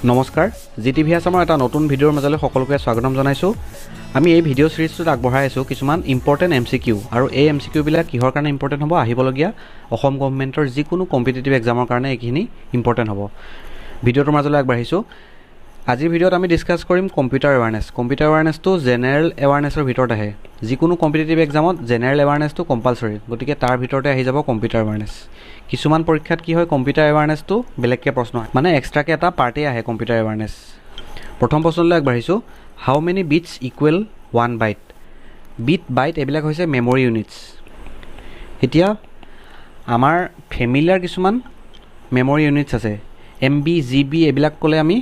নমস্কাৰ জিটিভি আসামৰ এটা নতুন ভিডিঅ'ৰ মাজলৈ সকলোকে স্বাগতম জনাইছো। আমি এই ভিডিঅ' সিৰিজটোত আগবঢ়াই আছো কিছুমান ইম্পৰ্টেন্ট এমসিকিউ আৰু এই এমসিকিউ বিলাক কিহৰ কাৰণে ইম্পৰ্টেন্ট হ'ব আহিবলগীয়া অসম গভৰ্ণমেণ্টৰ যিকোনো কম্পিটিটিভ এক্সামৰ কাৰণে এইখিনি ইম্পৰ্টেন্ট হ'ব। ভিডিঅ'টোৰ মাজলৈ আগবাঢ়িছো। আজিৰ ভিডিঅ'ত আমি ডিসকাস কৰিম কম্পিউটাৰ এৱাৰনেছ। কম্পিউটাৰ এৱাৰনেছটো জেনেৰেল এৱাৰনেছৰ ভিতৰত আহে। যিকোনো কম্পিটিটিভ এক্সামত জেনেৰেল এৱাৰনেছটো কম্পালসৰি, গতিকে তাৰ ভিতৰতে আহি যাব কম্পিউটাৰ এৱাৰনেছ। কিছুমান পৰীক্ষাত কি হয় কম্পিউটাৰ এৱাৰনেছটো বেলেগকে প্ৰশ্ন হয়, মানে এক্সট্ৰাকে এটা পাৰ্টি আহে কম্পিউটাৰ এৱাৰনেছ। প্ৰথম প্ৰশ্নলৈ আগবাঢ়িছো। How many bits equal 1 byte? Bit byte এইবিলাক হৈছে মেমৰি ইউনিটছ। এতিয়া আমাৰ ফেমিলিয়াৰ কিছুমান মেমৰি ইউনিটছ আছে। MB GB এইবিলাক ক'লে আমি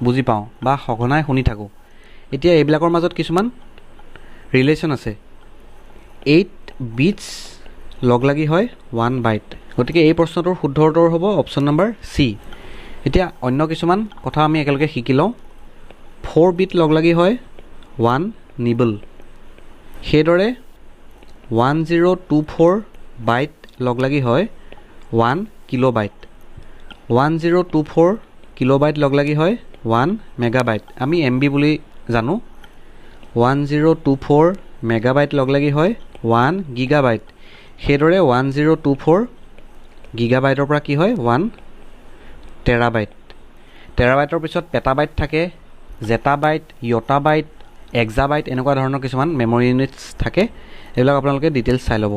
বুজি পাওঁ বা সঘনাই শুনি থাকোঁ। এতিয়া এইবিলাকৰ মাজত কিছুমান ৰিলেশ্যন আছে। 8 বিটছ লগ লাগি হয় 1 বাইট। গতিকে এই প্ৰশ্নটোৰ শুদ্ধ উত্তৰ হ'ব অপশ্যন নম্বৰ চি। এতিয়া অন্য কিছুমান কথা আমি একেলগে শিকি লওঁ। 4 বিট লগ লাগি হয় 1 নিবল। সেইদৰে 1024 বাইট লগ লাগি হয় 1 কিলোবাইট। 1024 কিলোবাইট লগ লাগি হয় 1 মেগাবাইট। আমি MB বুলি জানো। 1024 মেগাবাইট লগ লাগি হয় 1 গিগাবাইট। সেইদৰে 1024 গিগাবাইটৰ পৰা কি হয় 1 টেৰাবাইট। টেৰাবাইটৰ পিছত পেটাবাইট থাকে, জেটাবাইট, ইয়টাবাইট, এক্সাবাইট এনেকুৱা ধৰণৰ কিছুমান মেমৰি ইউনিটছ থাকে। এইবিলাক আপোনালোকে ডিটেইলছ চাই ল'ব।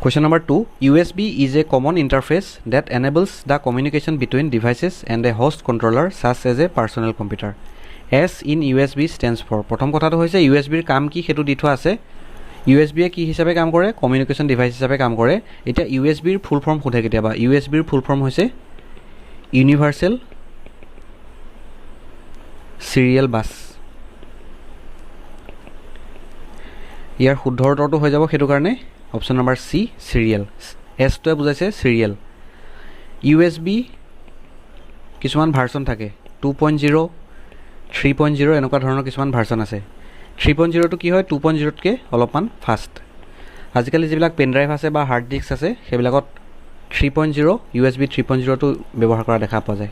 Question number 2. USB is a common interface that enables the communication between devices and a host controller such as a personal computer. S in USB stands for. প্ৰথম কথাটো হৈছে USB ৰ কাম কি সেইটো দি থোৱা আছে। USB কি হিচাপে কাম কৰে? কমিউনিকেশ্যন ডিভাইচ হিচাপে কাম কৰে। এতিয়া USB ৰ ফুল ফৰ্ম সোধে কেতিয়াবা। USB ৰ ফুল ফৰ্ম হৈছে ইউনিভাৰ্সেল সিৰিয়েল বাছ। ইয়াৰ শুদ্ধ উত্তৰটো হৈ যাব সেইটো কাৰণে অপশ্যন নম্বৰ চি সিৰিয়েল। এছটোৱে বুজাইছে সিৰিয়েল। USB কিছুমান ভাৰ্চন থাকে 2.0 3.0 এনেকুৱা ধৰণৰ কিছুমান ভাৰ্চন আছে। 3.0টো কি হয় 2.0তকৈ অলপমান ফাষ্ট। আজিকালি যিবিলাক পেন ড্ৰাইভ আছে বা হাৰ্ড ডিস্ক আছে সেইবিলাকত 3.0 USB 3.0টো ব্যৱহাৰ কৰা দেখা পোৱা যায়।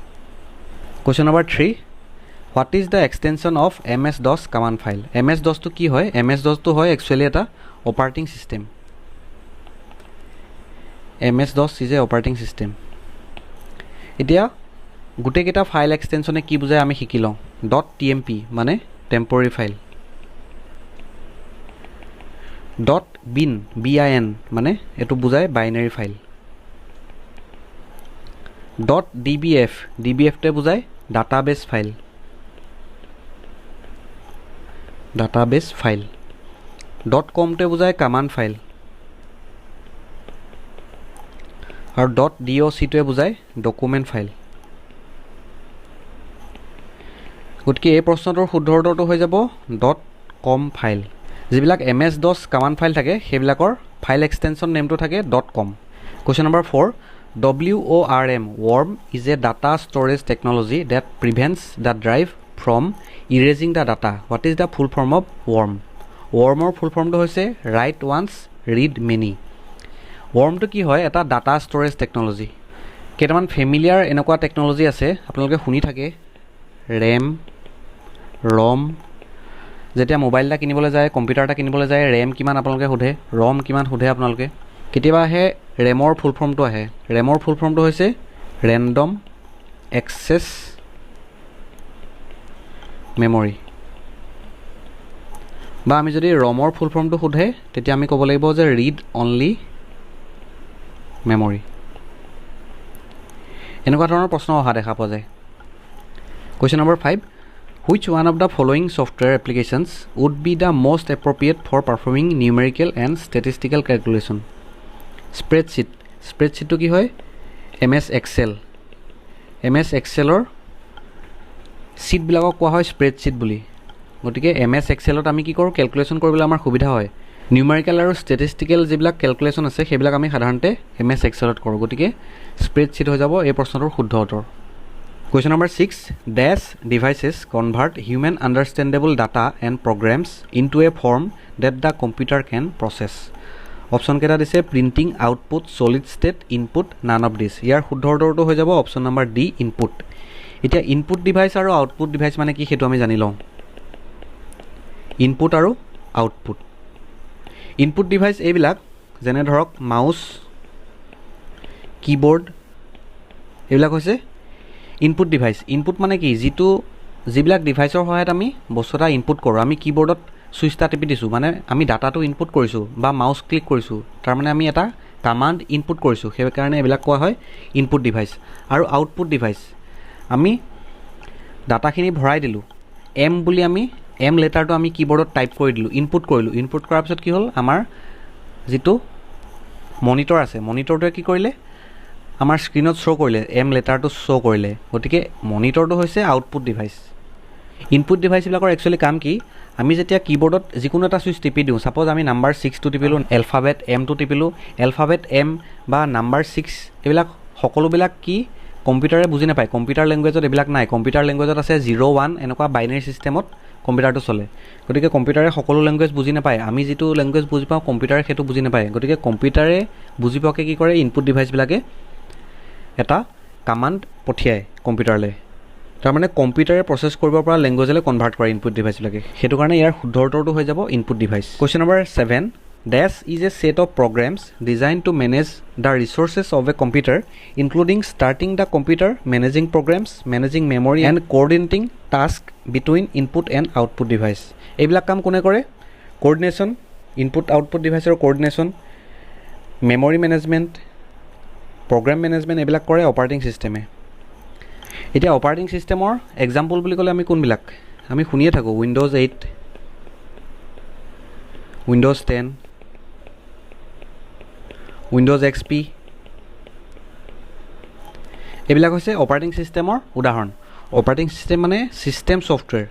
Question number 3. What is the extension of MS-DOS command file? MS-DOSটো কি হয়? MS-DOSটো হয় একচুৱেলি এটা operating system. MS-DOS is a operating system. এতিয়া গোটেইকেইটা ফাইল এক্সটেনশ্যনে কি বুজায় আমি শিকি লওঁ। .tmp মানে টেম্পৰৰী ফাইল। .bin BIN মানে এইটো বুজায় বাইনেৰী ফাইল। .dbf DBFটোৱে বুজায় ডাটাবেছ ফাইল। Database file. .comটোৱে বুজায় কমাণ্ড ফাইল। আৰু .docটোৱে বুজায় ডকুমেণ্ট ফাইল। গতিকে এই প্ৰশ্নটোৰ শুদ্ধ উত্তৰটো হৈ যাব .com ফাইল। যিবিলাক MS-DOS কমাণ্ড ফাইল থাকে সেইবিলাকৰ ফাইল এক্সটেনশ্যন নেমটো থাকে .com। Question number 4. WORM worm is a data storage technology that prevents the drive from erasing the data. What is the full form of worm? wormৰ ফুল ফৰ্মটো হৈছে write once read many. wormটো কি হয়? এটা data storage technology. কেইটামান familiar এনেকুৱা technology আছে আপোনালোকে শুনি থাকে। ৰেম, ৰম। যেতিয়া মোবাইল এটা কিনিবলৈ যায়, কম্পিউটাৰ এটা কিনিবলৈ যায়, ৰেম কিমান আপোনালোকে সোধে, ৰম কিমান সোধে আপোনালোকে। কেতিয়াবা আহে ৰেমৰ ফুল ফৰ্মটো আহে। ৰেমৰ ফুল ফৰ্মটো হৈছে ৰেণ্ডম এক্সেছ মেমৰি। বা আমি যদি ৰমৰ ফুল ফৰ্মটো সোধে তেতিয়া আমি ক'ব লাগিব যে ৰিড অনলি মেমৰি। এনেকুৱা ধৰণৰ প্ৰশ্ন অহা দেখা পোৱা যায়। Question number 5. Which one of the following software applications would be the most appropriate for performing numerical and statistical calculation? Spreadsheet. Spreadsheetটো কি হয়? MS Excel. MS Excelৰ ছিটবিলাকক কোৱা হয় স্প্ৰেডশ্বীট বুলি। গতিকে MS Excelত আমি কি কৰোঁ? কেলকুলেশ্যন কৰিবলৈ আমাৰ সুবিধা হয়। নিউমেৰিকেল আৰু ষ্টেটিষ্টিকেল যিবিলাক কেলকুলেশ্যন আছে সেইবিলাক আমি সাধাৰণতে MS Excelত কৰোঁ। গতিকে স্প্ৰেডশ্বীট হৈ যাব এই প্ৰশ্নটোৰ শুদ্ধ উত্তৰ। Question number 6. Dash devices convert human understandable data and programs into a form that the computer can process. Option কেইটা দিছে printing, output, solid state, input, none of this. ইয়াৰ শুদ্ধ উত্তৰটো হৈ যাব অপশ্যন নম্বৰ ডি ইনপুট। এতিয়া input device আৰু output device মানে কি সেইটো আমি জানি লওঁ ইনপুট আৰু আউটপুট ইনপুট ডিভাইচ এইবিলাক যেনে ধৰক মাউস কিবোৰ্ড এইবিলাক হৈছে ইনপুট ডিভাইচ ইনপুট মানে কি যিবিলাক ডিভাইচৰ সহায়ত আমি বস্তু এটা ইনপুট কৰোঁ আমি কিবোৰ্ডত সুইচটা টিপি দিছোঁ মানে আমি ডাটাটো ইনপুট কৰিছোঁ বা মাউস ক্লিক কৰিছোঁ তাৰ মানে আমি এটা কমান্ড ইনপুট কৰিছোঁ সেইকাৰণে এইবিলাক কোৱা হয় ইনপুট ডিভাইচ আৰু আউটপুট ডিভাইচ আমি ডাটাখিনি ভৰাই দিলোঁ এম বুলি আমি এম লেটাৰটো আমি কিবোৰ্ডত টাইপ কৰি দিলোঁ ইনপুট কৰিলোঁ ইনপুট কৰাৰ পিছত কি হ'ল আমাৰ যিটো মনিটৰ আছে মনিটৰটোৱে কি কৰিলে আমাৰ স্ক্ৰীনত শ্ব' কৰিলে এম লেটাৰটো শ্ব' কৰিলে গতিকে মনিটৰটো হৈছে আউটপুট ডিভাইচ ইনপুট ডিভাইচবিলাকৰ একচুৱেলি কাম কি আমি যেতিয়া কিবোৰ্ডত যিকোনো এটা সুইচ টিপি দিওঁ সাপোজ আমি নাম্বাৰ 6 টো টিপিলোঁ এলফাবেট এম টো টিপিলোঁ এলফাবেট এম বা নাম্বাৰ 6 এইবিলাক সকলোবিলাক কি কম্পিউটাৰে বুজি নাপায় কম্পিউটাৰ লেংগুৱেজত এইবিলাক নাই কম্পিউটাৰ লেংগুৱেজত আছে 0 1 এনেকুৱা বাইনাৰী সিস্টেমত কম্পিউটাৰটো চলে গতিকে কম্পিউটাৰে সকলো লেংগুৱেজ বুজি নাপায় আমি যেটো লেংগুৱেজ বুজি পাওঁ কম্পিউটাৰে সেইটো বুজি নাপায় গতিকে কম্পিউটাৰে বুজি পাওকে কি কৰে ইনপুট ডিভাইচবিলাকে এটা কমান্ড পঠিয়ায় কম্পিউটাৰলৈ তাৰ মানে কম্পিউটাৰে প্ৰসেস কৰিব পৰা লেংগুৱেজলৈ কনভাৰ্ট কৰে ইনপুট ডিভাইচবিলাকে সেইটো কাৰণে ইয়াৰ শুদ্ধ উত্তৰটো হৈ যাব input device question number 7 Dash is a set of programs designed to manage the resources of a computer, including starting the computer, managing programs, managing memory, and coordinating tasks between input and output device. এইবিলাক কাম কোনে কৰে coordination, input output device or coordination, memory management, program management এইবিলাক কৰে operating system এ এতিয়া operating system or example বুলি ক'লে আমি কোনবিলাক আমি শুনিয়ে থাকো Windows 8 Windows 10 Windows XP এইবিলাক হৈছে অপাৰেটিং সিস্টেমৰ উদাহৰণ অপাৰেটিং সিস্টেম মানে সিস্টেম সফটওয়্যাৰ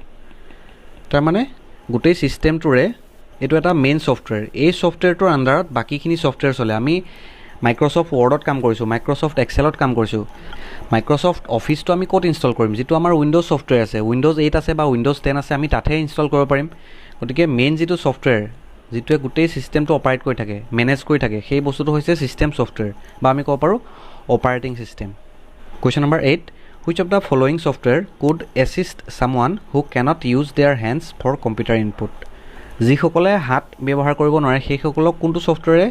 তাৰ মানে গোটেই সিস্টেমটোৰে এটো এটা মেইন সফটওয়্যাৰ এই সফটওয়্যাৰটোৰ আন্ডাৰত বাকিখিনি সফটওয়্যাৰ চলে আমি মাইক্ৰসফট ওৱৰ্ডত কাম কৰিছো মাইক্ৰসফট এক্সেলত কাম কৰিছো মাইক্ৰসফট অফিসটো আমি ক'ত ইনষ্টল কৰিম যেটো আমাৰ উইন্ডোজ সফটওয়্যাৰ আছে উইন্ডোজ 8 আছে বা উইন্ডোজ 10 আছে আমি তাতে ইনষ্টল কৰিব পাৰিম গতিকে মেইন যেটো সফটওয়্যাৰ যেটোৱে গোটেই সিস্টেমটো অপাৰেট কৰি থাকে মেনেজ কৰি থাকে সেই বস্তুটো হৈছে সিস্টেম সফটওয়্যাৰ বা আমি ক'ব পাৰো operating system question number 8 which of the following software could assist someone who cannot use their hands for computer input যিসকলে হাত ব্যৱহাৰ কৰিব নোৱাৰে সেই সকলক কোনটো সফটওয়্যাৰে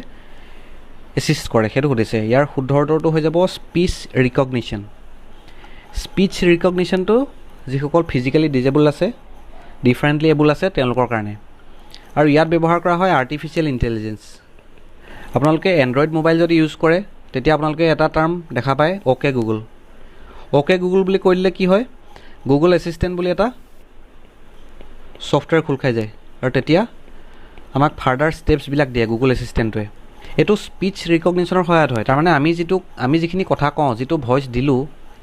এসিষ্ট কৰে হেতু কৈছে ইয়াৰ শুদ্ধ উত্তৰটো হৈ যাব স্পিচ ৰিকগনিশ্যন তো যিসকল ফিজিক্যালি ডিজেবল আছে ডিফাৰেন্টলি এবল আছে তেওঁলোকৰ কাৰণে আৰু ইয়াত ব্যৱহাৰ কৰা হয় আৰ্টিফিশিয়াল ইন্টেলিজেন্স আপোনালোকে এন্ড্ৰইড মোবাইল যদি ইউজ কৰে তেতিয়া আপোনালোকে এটা টাৰ্ম দেখা পায় ওকে গুগল বুলি কৈলে কি হয় গুগল এসিস্ট্যান্ট বুলি এটা সফটওয়্যাৰ খোল খাই যায় আৰু তেতিয়া আমাক ফাৰ্দাৰ স্টেপস বিলাক দিয়ে গুগল এসিস্ট্যান্টে এটো স্পিচ ৰিকগনিশ্যনৰ সহায়ত হয় তাৰ মানে আমি যিখিনি কথা কওঁ যেটো ভয়েস দিলু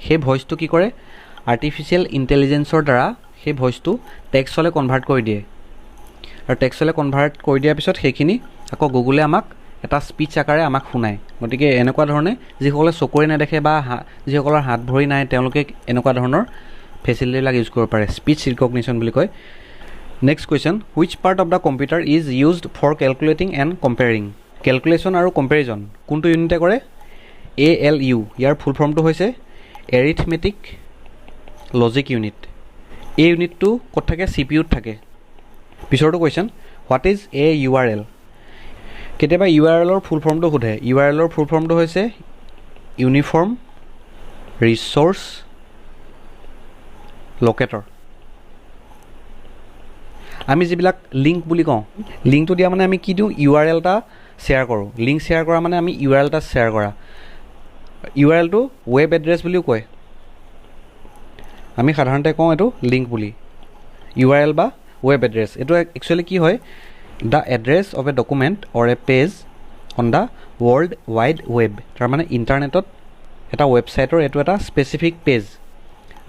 সেই ভয়েসটো কি কৰে আৰ্টিফিশিয়াল ইন্টেলিজেন্সৰ দ্বাৰা সেই ভয়েসটো টেক্সটলৈ কনভাৰ্ট কৰি দিয়ে আৰু টেক্সটলৈ কনভাৰ্ট কৰি দিয়াৰ পিছত সেইখিনি আকৌ গুগলে আমাক এটা স্পিচ আকাৰে আমাক শুনায় গতিকে এনেকুৱা ধৰণে যিসকলে চকুৰে নেদেখে বা যিসকলৰ হাত ভৰি নাই তেওঁলোকে এনেকুৱা ধৰণৰ ফেসিলিটি বিলাক ইউজ কৰিব পাৰে স্পিচ ৰিকগনিশ্যন বুলি কয় next question which part of the computer is used for calculating and comparing calculation আৰু কম্পেৰিজন কোনটো ইউনিটে কৰে ALU ইয়াৰ ফুল ফৰ্মটো হৈছে এৰিথমেটিক লজিক ইউনিট এই ইউনিটটো ক'ত থাকে সিপিইউত থাকে পিছৰটো question what is a URL কেতিয়াবা URL ৰ ফুল ফৰ্মটো সোধে URL ৰ ফুল ফৰ্মটো হৈছে ইউনিফৰ্ম ৰিসোৰ্স লোকেটৰ আমি যিবিলাক লিংক বুলি কওঁ লিংকটো দিয়া মানে আমি কি দিওঁ URL টা শেয়াৰ কৰো লিংক শেয়াৰ কৰা মানে আমি URL টা শেয়াৰ কৰা URL টো ওয়েব এড্ৰেছ বুলিও কয় আমি সাধাৰণতে কওঁ এটো লিংক বুলি URL বা ওয়েব এড্ৰেছ এটো একচুয়ালি কি হয় the address of a document or a page on the world wide web তাৰ মানে ইন্টাৰনেটত এটা ওয়েবসাইটৰ এটো এটা স্পেসিফিক পেজ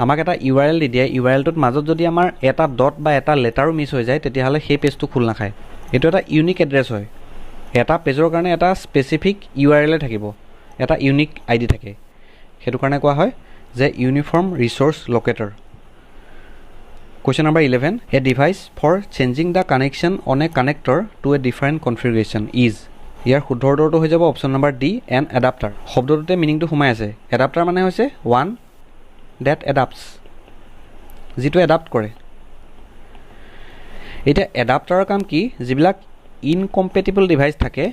আমাক এটা URL দি দিয়ে URL টোত মাজত যদি আমাৰ এটা ডট বা এটা লেটাৰো মিছ হৈ যায় তেতিয়া হলে সেই পেজটো খুল নাখায় এটো এটা ইউনিক এড্ৰেছ হয় এটা পেজৰ কাৰণে এটা স্পেসিফিক URL থাকিব এটা ইউনিক আইডি থাকে হেতু কাৰণে কোৱা হয় যে uniform resource লোকেটৰ Question number 11 a device for changing the connection on a connector to a different configuration is ইয়াৰ শুদ্ধ উত্তৰটো হৈ যাব option number D an adapter শব্দটোতে মিনিংটো সোমাই আছে এডাপ্টাৰ মানে হৈছে ওৱান that adapts, যিটো এডাপ্ট কৰে। এতিয়া এডাপ্টাৰৰ কাম কি, যিবিলাক ইনকম্পেটিবল ডিভাইচ থাকে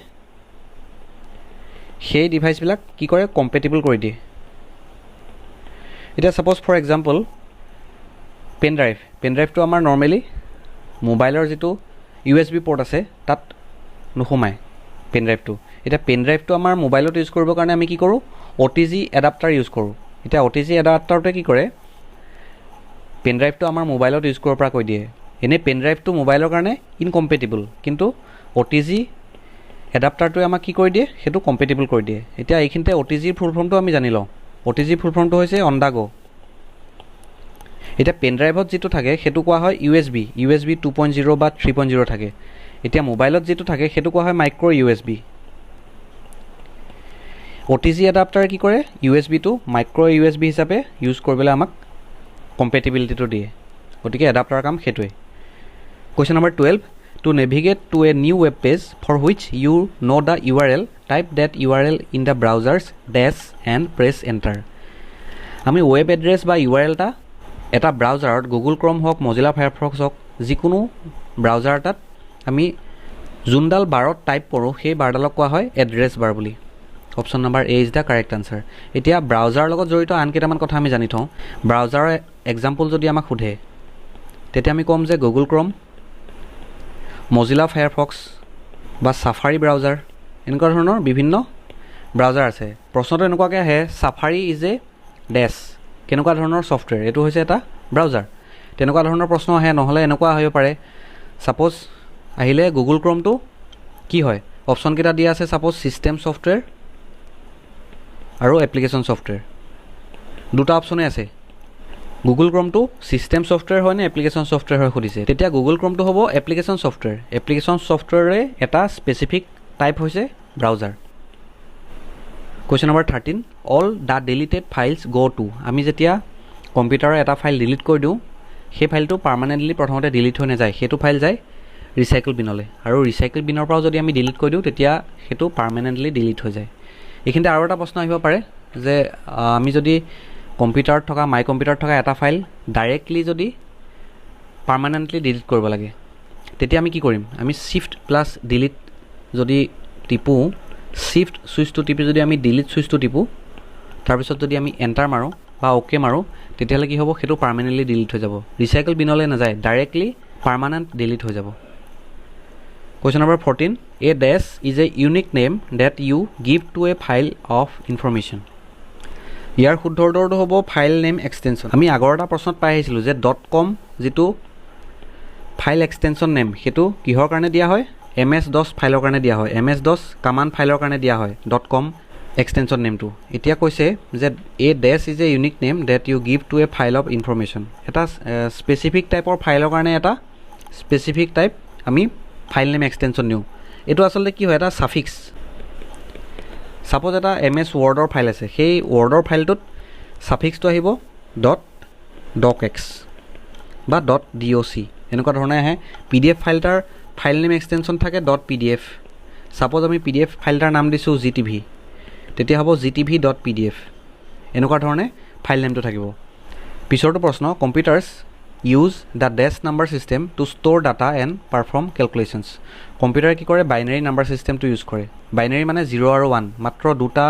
সেই ডিভাইচবিলাক কি কৰে, কম্পেটিবল কৰি দিয়ে। এতিয়া ছাপ'জ ফৰ এক্সাম্পল পেনড্ৰাইভটো আমাৰ নৰ্মেলি মোবাইলৰ যিটো USB পৰ্ট আছে তাত নোসোমায় পেনড্ৰাইভটো। এতিয়া পেনড্ৰাইভটো আমাৰ মোবাইলত ইউজ কৰিবৰ কাৰণে আমি কি কৰোঁ, OTG এডাপ্টাৰ ইউজ কৰোঁ। এতিয়া OTG এডাপ্টাৰটোৱে কি কৰে, পেনড্ৰাইভটো আমাৰ মোবাইলত ইউজ কৰিব পৰা কৈ দিয়ে। এনেই পেনড্ৰাইভটো মোবাইলৰ কাৰণে ইনকম্পেটিবল, কিন্তু OTG এডাপ্টাৰটোৱে আমাক কি কৰি দিয়ে, সেইটো কম্পেটিবল কৰি দিয়ে। এতিয়া এইখিনিতে OTGৰ ফুল ফৰ্মটো আমি জানি লওঁ। OTG ফুল ফৰ্মটো হৈছে অন দ্য গো। এতিয়া পেনড্ৰাইভত যিটো থাকে সেইটো কোৱা হয় USB 2.0 বা 3.0 থাকে। এতিয়া মোবাইলত যিটো থাকে সেইটো কোৱা হয় মাইক্ৰ' USB। OTG এডাপ্টাৰে কি কৰে, USB-টো মাইক্ৰ' USB হিচাপে ইউজ কৰিবলৈ আমাক কম্পেটিবিলিটিটো দিয়ে। গতিকে এডাপ্টাৰৰ কাম সেইটোৱে। Question number 12, to navigate to a new web page for which you know the URL, type that URL in the browser's dash and press enter। আমি ৱেব এড্ৰেছ বা URL এটা ব্ৰাউজাৰত গুগল ক্ৰম হওক, মজিলা ফায়াৰফক্স হওক, যিকোনো ব্ৰাউজাৰ এটাত আমি যোনডাল বাৰত টাইপ কৰোঁ সেই বাৰডালক কোৱা হয় এড্ৰেছ বাৰ বুলি। Option number A is the correct answer. এতিয়া ব্ৰাউজাৰৰ লগত জড়িত আন কেইটামান কথা আমি জানি থওঁ। ব্ৰাউজাৰৰ এক্সাম্পল যদি আমাক সোধে তেতিয়া আমি ক'ম যে গুগল ক্ৰম, মজিলা ফায়াৰফক্স বা ছাফাৰী ব্ৰাউজাৰ, এনেকুৱা ধৰণৰ বিভিন্ন ব্ৰাউজাৰ আছে। প্ৰশ্নটো এনেকুৱাকৈ আহে, ছাফাৰী ইজ এ ডেছ, কেনেকুৱা ধৰণৰ ছফ্টৱেৰ, এইটো হৈছে এটা ব্ৰাউজাৰ। তেনেকুৱা ধৰণৰ প্ৰশ্ন আহে। নহ'লে এনেকুৱা আহিব পাৰে, ছাপ'জ আহিলে গুগল ক্ৰমটো কি হয়, অপশ্যনকেইটা দিয়া আছে, ছাপ'জ ছিষ্টেম ছফ্টৱেৰ আৰু এপ্লিকেশ্যন ছফ্টৱেৰ, দুটা অপশ্যনেই আছে। গুগল ক্ৰমটো ছিষ্টেম ছফ্টৱেৰ হয় নে এপ্লিকেশ্যন ছফ্টৱেৰ হয় সুধিছে, তেতিয়া গুগল ক্ৰমটো হ'ব এপ্লিকেশ্যন ছফ্টৱেৰ। এপ্লিকেশ্যন ছফ্টৱেৰে এটা স্পেচিফিক টাইপ হৈছে browser. Question number 13, all the deleted files গ' টু। আমি যেতিয়া কম্পিউটাৰৰ এটা ফাইল ডিলিট কৰি দিওঁ সেই ফাইলটো পাৰ্মানেণ্টলি প্ৰথমতে ডিলিট হৈ নাযায়, সেইটো ফাইল যায় ৰিচাইকেল বিনলৈ। আৰু ৰিচাইকেল বিনৰ পৰাও যদি আমি ডিলিট কৰি দিওঁ তেতিয়া সেইটো পাৰ্মানেণ্টলি ডিলিট হৈ যায়। এইখিনিতে আৰু এটা প্ৰশ্ন আহিব পাৰে যে আমি যদি কম্পিউটাৰত থকা মাই কম্পিউটাৰত থকা এটা ফাইল ডাইৰেক্টলি যদি পাৰ্মানেণ্টলি ডিলিট কৰিব লাগে তেতিয়া আমি কি কৰিম, আমি শিফ্ট প্লাছ ডিলিট যদি টিপোঁ, শিফ্ট চুইচটো টিপি যদি আমি ডিলিট চুইচটো টিপোঁ, তাৰপিছত যদি আমি এণ্টাৰ মাৰোঁ বা অ'কে মাৰোঁ, তেতিয়াহ'লে কি হ'ব, সেইটো পাৰ্মানেণ্টলি ডিলিট হৈ যাব, ৰিচাইকেল বিনলৈ নাযায়, ডাইৰেক্টলি পাৰ্মানেণ্ট ডিলিট হৈ যাব। Question number 14, a dash is a unique name that you give to a file of information. ইয়াৰ শুদ্ধ উত্তৰটো হ'ব ফাইল নেম এক্সটেনশ্যন। আমি আগৰ এটা প্ৰশ্নত পাই আহিছিলোঁ যে .com যিটো ফাইল এক্সটেনশ্যন নেম সেইটো কিহৰ কাৰণে দিয়া হয়, MS-DOS ফাইলৰ কাৰণে দিয়া হয়, MS-DOS কামাণ্ড ফাইলৰ কাৰণে দিয়া হয় .com এক্সটেনশ্যন নেমটো। এতিয়া কৈছে যে a dash is a unique name that you give to a file of information. এটা স্পেচিফিক টাইপৰ ফাইলৰ কাৰণে এটা স্পেচিফিক টাইপ আমি ফাইল নেম এক্সটেনশ্যন দিওঁ। এইটো আচলতে কি হয়, এটা ছাফিক্স। ছাপ'জ এটা MS ৱৰ্ডৰ ফাইল আছে, সেই ৱৰ্ডৰ ফাইলটোত ছাফিক্সটো আহিব .docx বা .doc, এনেকুৱা ধৰণে আহে। PDF ফাইল এটাৰ ফাইল নেম এক্সটেনশ্যন থাকে .pdf। ছাপ'জ আমি PDF ফাইল এটাৰ নাম দিছোঁ GTV, তেতিয়া হ'ব gtv.pdf, এনেকুৱা ধৰণে ফাইল নেমটো থাকিব। পিছৰটো প্ৰশ্ন, computers use the dash number system to store data and perform calculations. কম্পিউটাৰে কি কৰে, বাইনেৰী নাম্বাৰ ছিষ্টেমটো ইউজ কৰে। বাইনেৰী মানে 0 আৰু 1, মাত্ৰ দুটা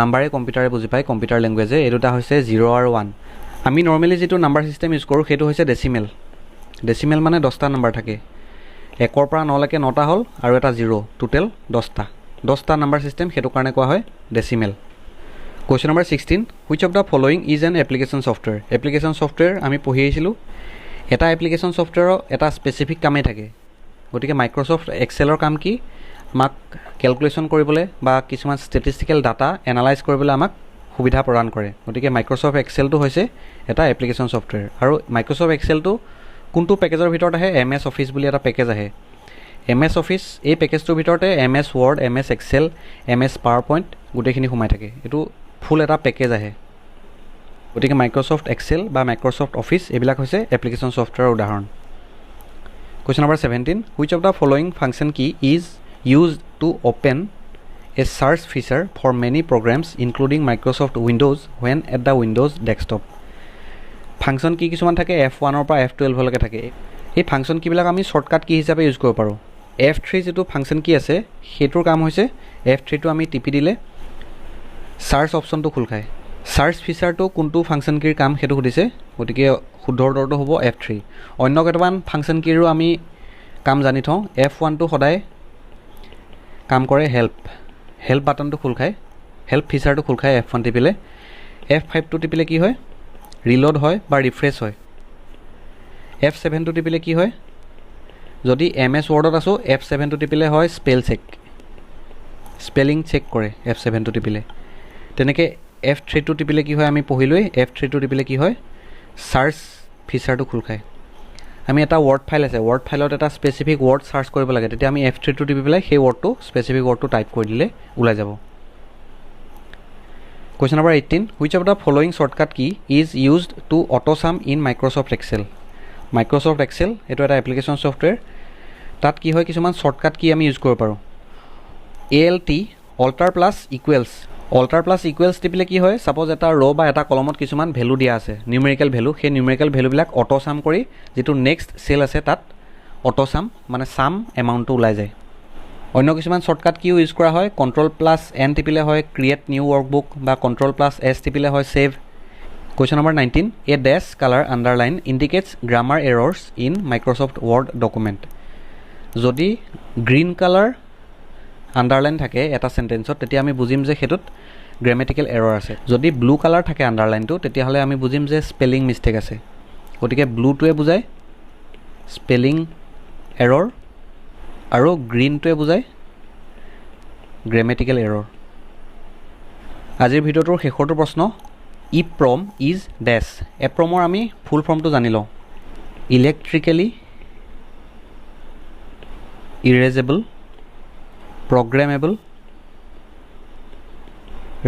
নাম্বাৰেই কম্পিউটাৰে বুজি পায়, কম্পিউটাৰ লেংগুৱেজে। এই দুটা হৈছে 0 আৰু 1। আমি নৰ্মেলি যিটো নাম্বাৰ ছিষ্টেম ইউজ কৰোঁ সেইটো হৈছে ডেচিমেল। ডেচিমেল মানে 10টা নাম্বাৰ থাকে, 1ৰ পৰা 9লৈকে 9টা হ'ল আৰু এটা 0, টোটেল 10টা নাম্বাৰ ছিষ্টেম, সেইটো কাৰণে কোৱা হয় decimal. Question number 16, which of the following is an application software. Application software আমি পঢ়ি আহিছিলোঁ, এটা এপ্লিকেশ্যন ছফ্টৱেৰৰ এটা স্পেচিফিক কামেই থাকে। গতিকে মাইক্ৰ'ছফ্ট এক্সেলৰ কাম কি, আমাক কেলকুলেশ্যন কৰিবলৈ বা কিছুমান ষ্টেটিষ্টিকেল ডাটা এনালাইজ কৰিবলৈ আমাক সুবিধা প্ৰদান কৰে। গতিকে মাইক্ৰ'ছফ্ট এক্সেলটো হৈছে এটা এপ্লিকেশ্যন ছফ্টৱেৰ। আৰু মাইক্ৰ'ছফ্ট এক্সেলটো কোনটো পেকেজৰ ভিতৰত আহে, MS অফিচ বুলি এটা পেকেজ আহে। MS অফিচ, এই পেকেজটোৰ ভিতৰতে MS Word, MS Excel, MS power point গোটেইখিনি সোমাই থাকে। এইটো ফুল এটা পেকেজ আহে। গতিকে মাইক্ৰ'ছফ্ট এক্সেল বা মাইক্ৰ'ছফ্ট অফিচ এইবিলাক হৈছে এপ্লিকেশ্যন ছফ্টৱেৰৰ উদাহৰণ। Question number 17, which of the following function key is use to open a search feature for many programs including Microsoft Windows when at the Windows desktop. Function কি কিছুমান থাকে F1 ৰ পৰা F12 লৈকে থাকে। এই ফাংচন কিবিলাক আমি শৰ্টকাট কি হিচাপে ইউজ কৰিব পাৰোঁ। F3 যেটো ফাংচন কি আছে হেতুৰ কাম হৈছে F3 টো আমি টিপি দিলে সাৰ্চ অপশনটো খোল খায়। সাৰ্চ ফিচাৰটো কোনটো ফাংচন কিৰ কাম হেতু সুধিছে, গতিকে শুদ্ধ উত্তৰটো হ'ব F3। অন্য কেইটামান ফাংচন কিৰো আমি কাম জানি থওঁ। F1 টো সদায় কাম কৰে হেল্প বাটনটো খোল খায়, হেল্প ফিচাৰটো খোল খায় F1 টিপিলে। F5 টো টিপিলে কি হয় ৰিলোড হয় বা ৰিফ্ৰেছ হয়। F7 টো টিপিলে কি হয় যদি MS Wordত আছো F7 টো টিপিলে হয় স্পেলিং চেক কৰে F7 টো টিপিলে। তেনেকে F3 টো টিপিলে কি হয় আমি পঢ়িলৈ F3 টো টিপিলে কি হয় সার্চ ফিচাৰটো খোল খায়। আমি এটা ওয়াৰ্ড ফাইল আছে, ওয়াৰ্ড ফাইলত এটা স্পেসিফিক ওয়াৰ্ড সাৰ্চ কৰিব লাগে, তেতিয়া আমি F3 টো টিপি পেলাই সেই ওয়াৰ্ডটো স্পেসিফিক ওয়াৰ্ডটো টাইপ কৰি দিলে ওলাই যাব। Question number 18. Which of the following shortcut key is used to AutoSum in Microsoft Excel? Microsoft Excel এটো এটা এপ্লিকেশন সফটওয়্যার, তাত কি হয় কিছুমান শর্টকাট কি আমি ইউজ কৰিব পাৰোঁ। ALT alter plus equals টিপিলে কি হয় সাপোজ এটা ৰ বা এটা কলমত কিছুমান ভ্যালু দিয়া আছে নিউমেৰিকেল ভ্যালু, সেই নিউমেৰিকেল ভ্যালুবিলাক অটোসাম কৰি যেটো নেক্সট সেল আছে তাত অটোসাম মানে সাম এমাউন্টটো ওলাই যায়। অন্য কিছুমান শর্টকাট কিও ইউজ কৰা হয় Ctrl+N টিপিলে হয় ক্ৰিয়েট নিউ ওয়ার্কবুক বা Ctrl+S টিপিলে হয় save. Question number 19. A dash color underline indicates grammar errors in Microsoft Word document. যদি গ্ৰীন কালাৰ আন্ডাৰলাইন থাকে এটা সেন্টেন্সত তেতিয়া আমি বুজিম যে হেতুত গ্ৰামেটিক্যাল এৰৰ আছে। যদি ব্লু কালাৰ থাকে আন্ডাৰলাইনটো তেতিয়া হলে আমি বুজিম যে স্পেলিং মিস্টেক আছে। গতিকে ব্লুটোৱে বুজায় স্পেলিং এৰৰ আৰু গ্ৰীনটোৱে বুজায় গ্ৰামেটিক্যাল এৰৰ। আজিৰ ভিডিওটোৰ শেষৰটো প্ৰশ্ন EPROM is dash. EPROMৰ আমি ফুল ফৰ্মটো জানি লওঁ। ইলেক্ট্ৰিক্যালি erasable programmable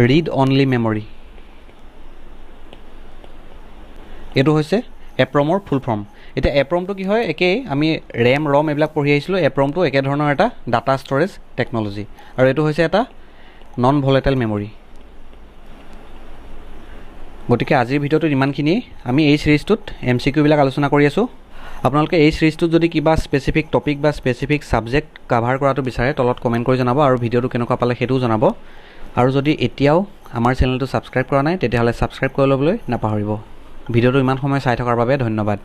read only memory। এটো হৈছে EPROMৰ ফুল ফৰ্ম। এটা EPROMটো কি হয় একে আমি RAM ROM এবিলাক পঢ়ি আহিছিলো। EPROMটো একে ধৰণৰ এটা ডাটা ষ্টৰেজ টেকনলজি আৰু এটো হৈছে এটা নন ভলেটাইল মেমৰি। গতিকে আজিৰ ভিডিওটো ইমানখিনি। আমি এই সিৰিজটোত MCQ বিলাক আলোচনা কৰি আছো। আপোনালোকে এই সিৰিজটোত যদি কিবা স্পেসিফিক টপিক বা স্পেসিফিক সাবজেক্ট কভাৰ কৰাটো বিচাৰে তলত কমেন্ট কৰি জনাব আৰু ভিডিওটো কেনেকুৱা পালে হেতু জনাব। আৰু যদি এতিয়াও আমাৰ চেনেলটো সাবস্ক্ৰাইব কৰা নাই তেতিয়াহলে সাবস্ক্ৰাইব কৰি ল'বলৈ নাপাহৰিব। ভিডিওটো ইমান সময় চাই থকাৰ বাবে ধন্যবাদ।